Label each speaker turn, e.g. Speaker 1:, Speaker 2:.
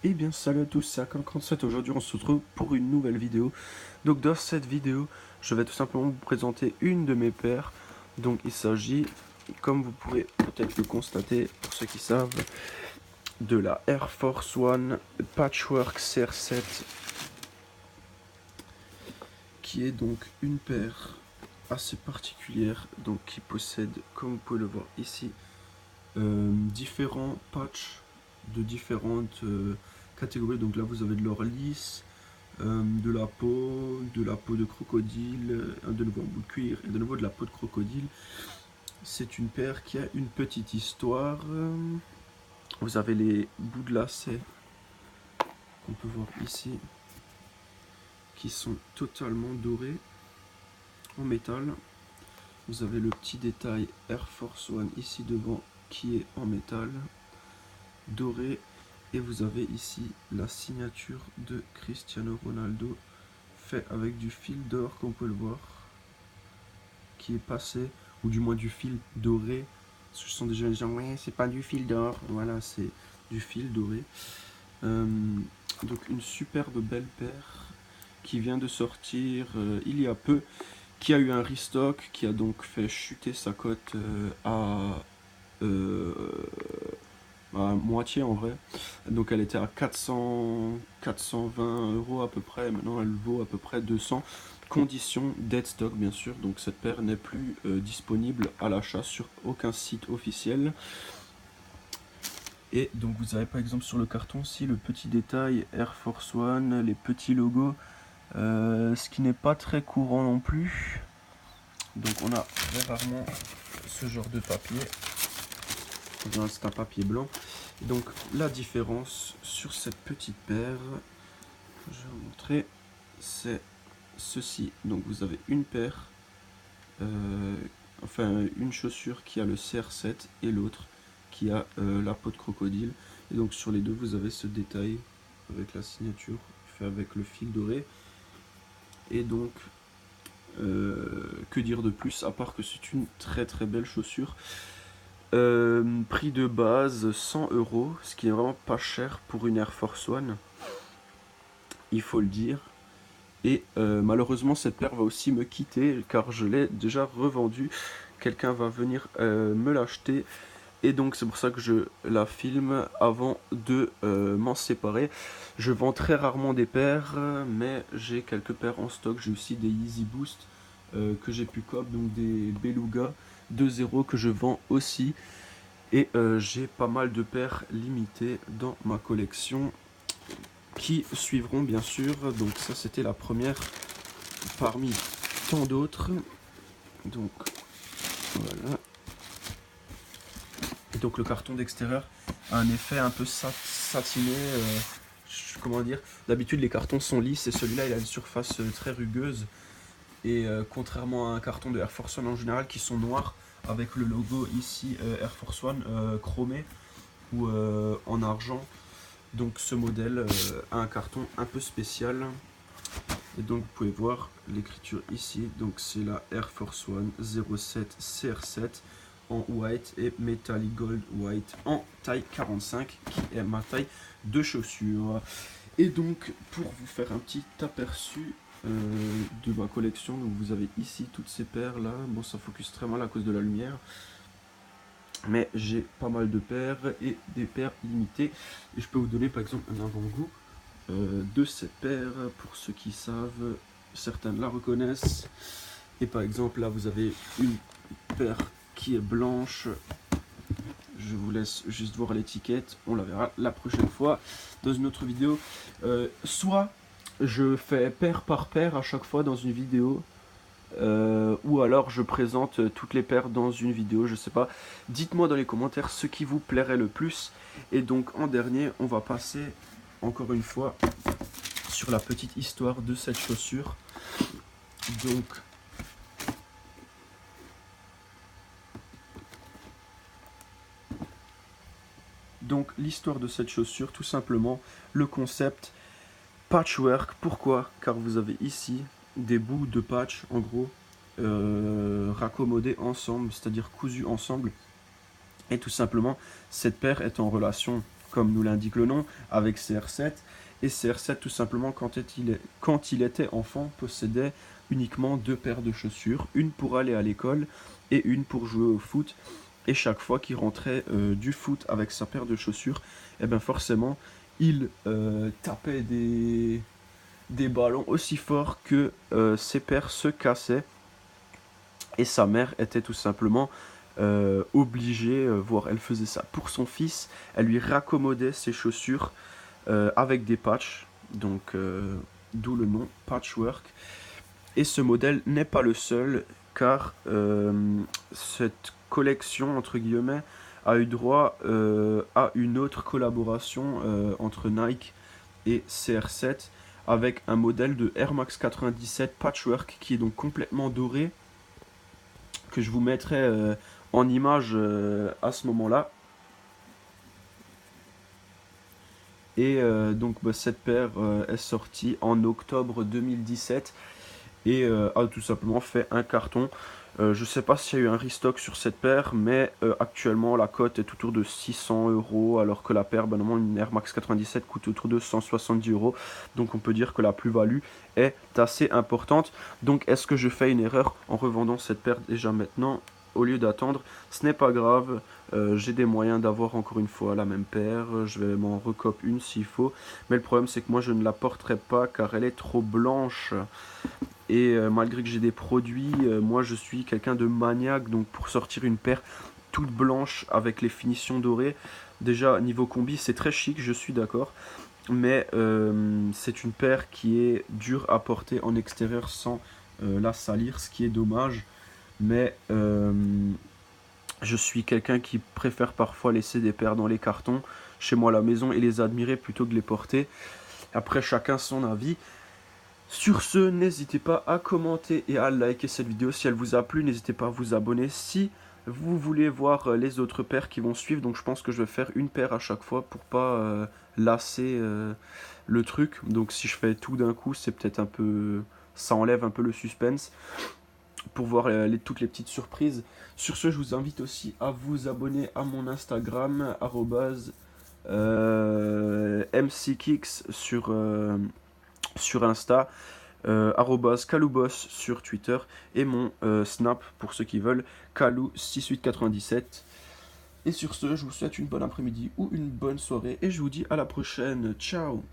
Speaker 1: Eh bien salut à tous, c'est Akan37, aujourd'hui on se retrouve pour une nouvelle vidéo. Donc dans cette vidéo, je vais tout simplement vous présenter une de mes paires. Donc il s'agit, comme vous pouvez peut-être le constater, pour ceux qui savent, de la Air Force One Patchwork CR7, qui est donc une paire assez particulière, donc qui possède, comme vous pouvez le voir ici, différents patchs de différentes catégories. Donc là vous avez de l'or lisse, de la peau de crocodile, de nouveau en bout de cuir et de nouveau de la peau de crocodile. C'est une paire qui a une petite histoire. Vous avez les bouts de lacets qu'on peut voir ici qui sont totalement dorés en métal. Vous avez le petit détail Air Force One ici devant qui est en métal doré. Et vous avez ici la signature de Cristiano Ronaldo, fait avec du fil d'or, comme on peut le voir, qui est passé, ou du moins du fil doré. Ce sont des gens qui disent ouais, c'est pas du fil d'or. Voilà, c'est du fil doré. Donc une superbe belle paire qui vient de sortir il y a peu, qui a eu un restock, qui a donc fait chuter sa cote à moitié en vrai. Donc elle était à 420 euros à peu près, maintenant elle vaut à peu près 200. Condition dead stock bien sûr, donc cette paire n'est plus disponible à l'achat sur aucun site officiel. Et donc vous avez par exemple sur le carton aussi le petit détail Air Force One, les petits logos, ce qui n'est pas très courant non plus. Donc on a très rarement ce genre de papier. C'est un papier blanc. Et donc la différence sur cette petite paire, je vais vous montrer, c'est ceci. Donc vous avez une paire, enfin une chaussure qui a le CR7 et l'autre qui a la peau de crocodile. Et donc sur les deux vous avez ce détail avec la signature fait avec le fil doré. Et donc que dire de plus à part que c'est une très très belle chaussure. Prix de base 100 euros, ce qui est vraiment pas cher pour une Air Force One, il faut le dire. Et malheureusement cette paire va aussi me quitter car je l'ai déjà revendue. Quelqu'un va venir me l'acheter et donc c'est pour ça que je la filme avant de m'en séparer. Je vends très rarement des paires, mais j'ai quelques paires en stock. J'ai aussi des Yeezy Boost que j'ai pu cop, donc des Beluga 2.0 que je vends aussi. Et j'ai pas mal de paires limitées dans ma collection qui suivront bien sûr. Donc ça c'était la première parmi tant d'autres. Donc voilà. Et donc le carton d'extérieur a un effet un peu satiné. Comment dire, d'habitude les cartons sont lisses et celui-là il a une surface très rugueuse. Et contrairement à un carton de Air Force One en général qui sont noirs avec le logo ici Air Force One chromé ou en argent. Donc ce modèle a un carton un peu spécial. Et donc vous pouvez voir l'écriture ici. Donc c'est la Air Force One 07 CR7 en white et Metallic Gold White en taille 45 qui est ma taille de chaussures. Et donc pour vous faire un petit aperçu de ma collection, donc vous avez ici toutes ces paires là. Bon, ça focus très mal à cause de la lumière. Mais j'ai pas mal de paires et des paires limitées. Et je peux vous donner par exemple un avant-goût de cette paire pour ceux qui savent. Certains la reconnaissent. Et par exemple là vous avez une paire qui est blanche. Je vous laisse juste voir l'étiquette. On la verra la prochaine fois dans une autre vidéo. Soit je fais paire par paire à chaque fois dans une vidéo. Ou alors je présente toutes les paires dans une vidéo, je sais pas. Dites-moi dans les commentaires ce qui vous plairait le plus. Et donc en dernier, on va passer encore une fois sur la petite histoire de cette chaussure. Donc l'histoire de cette chaussure, tout simplement, le concept patchwork. Pourquoi? Car vous avez ici des bouts de patch, en gros, raccommodés ensemble, c'est-à-dire cousus ensemble. Et tout simplement, cette paire est en relation comme nous l'indique le nom, avec CR7. Et CR7, tout simplement, quand il était enfant, possédait uniquement 2 paires de chaussures, une pour aller à l'école et une pour jouer au foot. Et chaque fois qu'il rentrait du foot avec sa paire de chaussures, et bien forcément, il tapait des ballons aussi forts que ses paires se cassaient. Et sa mère était tout simplement obligée, voire elle faisait ça pour son fils, elle lui raccommodait ses chaussures avec des patchs, donc d'où le nom patchwork. Et ce modèle n'est pas le seul, car cette collection, entre guillemets, a eu droit à une autre collaboration entre Nike et CR7, avec un modèle de Air Max 97 Patchwork qui est donc complètement doré, que je vous mettrai en image à ce moment-là. Et donc cette paire est sortie en octobre 2017 et a tout simplement fait un carton. Je sais pas s'il y a eu un restock sur cette paire, mais actuellement la cote est autour de 600 €, alors que la paire, normalement une Air Max 97 coûte autour de 170 €. Donc on peut dire que la plus-value est assez importante. Donc est-ce que je fais une erreur en revendant cette paire déjà maintenant au lieu d'attendre? Ce n'est pas grave, j'ai des moyens d'avoir encore une fois la même paire, je vais m'en recope une s'il faut. Mais le problème c'est que moi je ne la porterai pas car elle est trop blanche. Et malgré que j'ai des produits, moi je suis quelqu'un de maniaque, donc pour sortir une paire toute blanche avec les finitions dorées, déjà niveau combi c'est très chic, je suis d'accord, mais c'est une paire qui est dure à porter en extérieur sans la salir, ce qui est dommage, mais je suis quelqu'un qui préfère parfois laisser des paires dans les cartons chez moi à la maison et les admirer plutôt que de les porter. Après chacun son avis. Sur ce, n'hésitez pas à commenter et à liker cette vidéo si elle vous a plu. N'hésitez pas à vous abonner si vous voulez voir les autres paires qui vont suivre. Donc je pense que je vais faire une paire à chaque fois pour pas lasser le truc. Donc si je fais tout d'un coup, c'est peut-être un peu... ça enlève un peu le suspense pour voir toutes les petites surprises. Sur ce, je vous invite aussi à vous abonner à mon Instagram, @mckicks sur Insta, @kaloubos sur Twitter et mon Snap pour ceux qui veulent, kalou6897. Et sur ce, je vous souhaite une bonne après-midi ou une bonne soirée et je vous dis à la prochaine. Ciao!